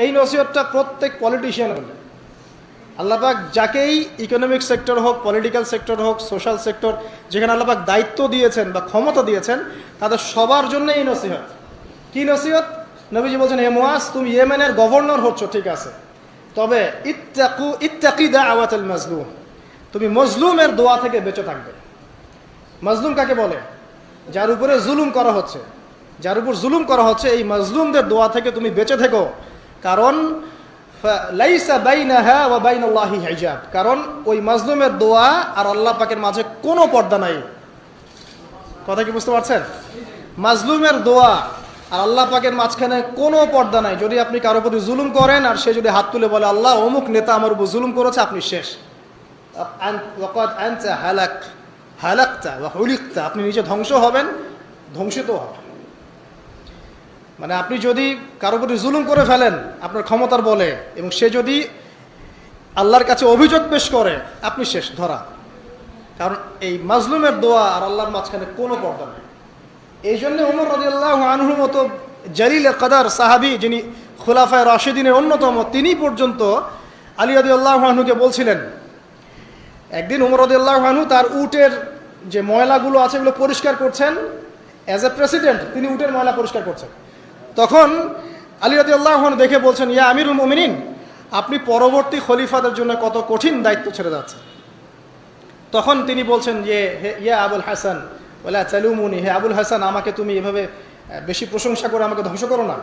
এই নসিহতটা প্রত্যেক পলিটিশিয়ান বলে। আল্লাহ পাক যাকেই ইকোনমিক সেক্টর হোক, পলিটিক্যাল সেক্টর হোক, সোশ্যাল সেক্টর, যেখানে আল্লাহ পাক দায়িত্ব দিয়েছেন বা ক্ষমতা দিয়েছেন, তাদের সবার জন্য এই নসিহত। কি নসিহত? নবীজি বলছেন, হে মুআজ, তুমি ইয়েমেনের গভর্নর হচ্ছ, ঠিক আছে, তবে ইত্তাকি দাওয়াতাল মাজলুম, তুমি মজলুমের দোয়া থেকে বেঁচে থাকবে। মজলুম কাকে বলে? যার উপরে জুলুম করা হচ্ছে, যার উপর জুলুম করা হচ্ছে, এই মজলুমদের দোয়া থেকে তুমি বেঁচে থেকো। কারণ লাইসা বাইনাহা ওয়া বাইনাল্লাহি হিজাব, কারণ ওই মজলুমের দোয়া আর আল্লাহ পাকের মাঝে কোনো পর্দা নাই। কথা কি বুঝতে পারছেন? মজলুমের দোয়া আর আল্লাহ পাকের মাঝখানে কোনো পর্দা নাই। যদি আপনি কারো প্রতি জুলুম করেন আর সে যদি হাত তুলে বলে, আল্লাহ অমুক নেতা আমার উপর জুলুম করেছে, আপনি শেষ। আপনি নিজে ধ্বংস হবেন, ধ্বংসিত হবেন। মানে আপনি যদি কারো প্রতি জুলুম করে ফেলেন আপনার ক্ষমতার বলে, এবং সে যদি আল্লাহর কাছে অভিযোগ পেশ করে, আপনি শেষ, ধরা। কারণ এই মাজলুমের দোয়া আর আল্লাহর মাঝখানে কোনো পর্দা নেই। এই জন্য ওমর রাদিয়াল্লাহু আনহুর মতো জলিল কদর সাহাবী, যিনি খুলাফায়ে রাশিদিনের অন্যতম, তিনি পর্যন্ত আলী রাদিয়াল্লাহু আনহুকে বলছিলেন, একদিন ওমর রাদিয়াল্লাহু আনহু তার উটের যে ময়লাগুলো আছে এগুলো পরিষ্কার করছেন। অ্যাজ এ প্রেসিডেন্ট তিনি উটের ময়লা পরিষ্কার করছেন। তখন আলী রাদিয়াল্লাহু আনহু দেখে বলছেন, ইয়া আমিরুল মুমিনিন, আপনি পরবর্তী খলিফাদের জন্য কত কঠিন দায়িত্ব ছেড়ে যাচ্ছেন। তখন তিনি বলছেন যে, ইয়া আবুল হাসান ওয়ালা তালুমুনি, হে আবুল হাসান, আমাকে তুমি এভাবে বেশি প্রশংসা করে আমাকে ধ্বংস করো না।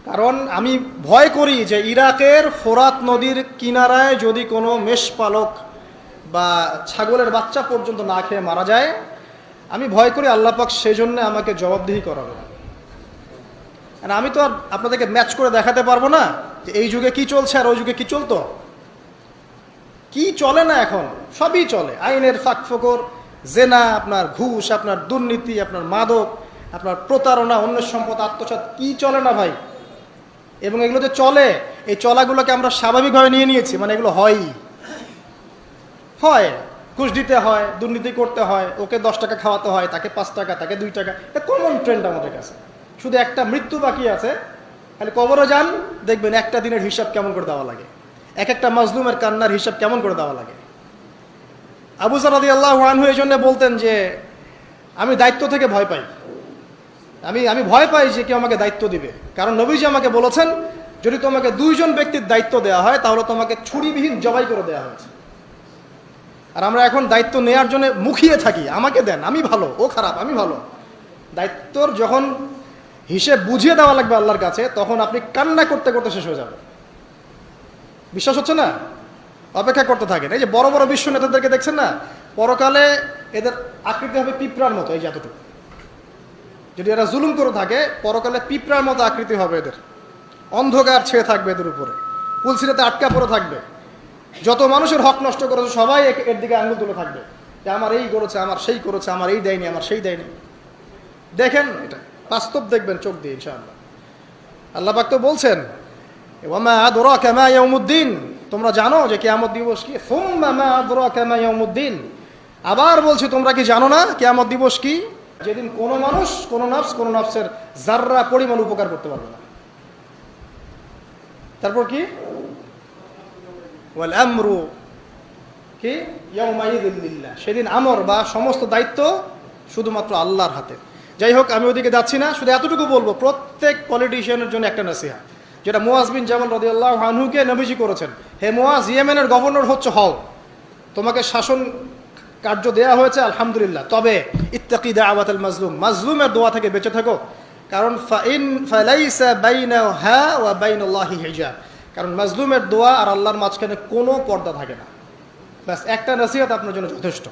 কারণ আমি ভয় করি যে ইরাকের ফোরাত নদীর কিনারায় যদি কোনো মেষপালক বা ছাগলের বাচ্চা পর্যন্ত না খেয়ে মারা যায়, আমি ভয় করি আল্লাহ পাক সেজন্য আমাকে জবাবদিহি করাবে। আমি তো আর আপনাদেরকে ম্যাচ করে দেখাতে পারবো না যে এই যুগে কি চলছে আর ওই যুগে কি চলতো। কি চলে না এখন? সবই চলে। আইনের ফাঁকফোকর, জেনা, আপনার ঘুষ, আপনার দুর্নীতি, আপনার মাদক, আপনার প্রতারণা, অন্যের সম্পদ আত্মসাৎ, কি চলে না ভাই? এবং এগুলো যে চলে, এই চলাগুলোকে আমরা স্বাভাবিকভাবে নিয়ে নিয়েছি, মানে এগুলো হয়। ঘুষ দিতে হয়, দুর্নীতি করতে হয়, ওকে 10 টাকা খাওয়াতে হয়, তাকে 5 টাকা, তাকে 2 টাকা। এটা কমন ট্রেন্ড আমাদের কাছে। শুধু একটা মৃত্যু বাকি আছে, খালি কবরে যান, দেখবেন একটা দিনের হিসাব কেমন করে দেওয়া লাগে, এক একটা মাজলুমের কান্নার হিসাব কেমন করে দেওয়া লাগে। আবু যর রাদিয়াল্লাহু আনহু এই জন্য বলতেন যে আমি দায়িত্ব থেকে ভয় পাই, আমি ভয় পাই যে কেউ আমাকে দায়িত্ব দিবে। কারণ নবীজি আমাকে বলেছেন, যদি তোমাকে 2 জন ব্যক্তির দায়িত্ব দেওয়া হয় তাহলে তোমাকে ছুরিবিহীন জবাই করে দেওয়া হয়েছে। আর আমরা এখন দায়িত্ব নেওয়ার জন্য মুখিয়ে থাকি, আমাকে দেন, আমি ভালো, ও খারাপ, আমি ভালো। দায়িত্বর যখন হিসেব বুঝিয়ে দেওয়া লাগবে আল্লাহর কাছে, তখন আপনি কান্না করতে করতে শেষ হয়ে যাবে। বিশ্বাস হচ্ছে না? অপেক্ষা করতে থাকেন। এই যে বড় বড় বিশ্ব নেতাদেরকে দেখছেন না, পরকালে এদের আকৃতি হবে পিঁপড়ার মতো, এই যে এতটুকু। যদি এরা জুলুম করে থাকে, পরকালে পিঁপড়ার মতো আকৃতি হবে এদের। অন্ধকার ছেয়ে থাকবে এদের উপরে, পুলসিরাতে আটকা পড়ে থাকবে। যত মানুষের হক নষ্ট করেছে সবাই এর দিকে আঙুল তুলে থাকবে যে আমার এই করেছে, আমার সেই করেছে, আমার এই দেয়নি, আমার সেই দেয়নি। দেখেন, এটা বাস্তব দেখবেন চোখ দিয়ে ইনশাআল্লাহ। আল্লাহ পাক তো বলছেন, ওয়ামা আদরাকা মা ইয়াউমুদ্দিন, তোমরা জানো যে কিয়ামত দিবস কি? সুম্মা মা আদরাকা মা ইয়াউমুদ্দিন, আবার বলছি তোমরা কি জানো না কিয়ামত দিবস কি? যেদিন কোনো মানুষ, কোনো নফস, কোনো নফসের যাররা পরিমাণ উপকার করতে পারবে না। তারপর কি? ওয়াল আমরু কি ইয়াউমাইযিন লিল্লাহ, সেদিন আমর বা সমস্ত দায়িত্ব শুধুমাত্র আল্লাহর হাতে। যাই হোক, আমি ওদিকে যাচ্ছি না, শুধু এতটুকু বলবো, প্রত্যেক পলিটিশিয়ানের জন্য একটা নসিহত, যেটা মুআজ বিন জাবাল রাদিয়াল্লাহু আনহুকে নবীজি করেছেন। হে মুআজ, ইয়েমেনের গভর্নর হও, তোমাকে শাসন কার্য দেয়া হয়েছে, আলহামদুলিল্লাহ, তবে ইত্তাকি দাওয়াতাল মাজলুম, মাজলুমের দোয়া থেকে বেঁচে থাকো। কারণ ফালাইসা বাইনাহা ওয়া বাইনাল্লাহি হিজাব, কারণ মাজলুমের দোয়া আর আল্লাহর মাঝখানে কোনো পর্দা থাকে না। ব্যাস একটা নসিহত আপনার জন্য যথেষ্ট।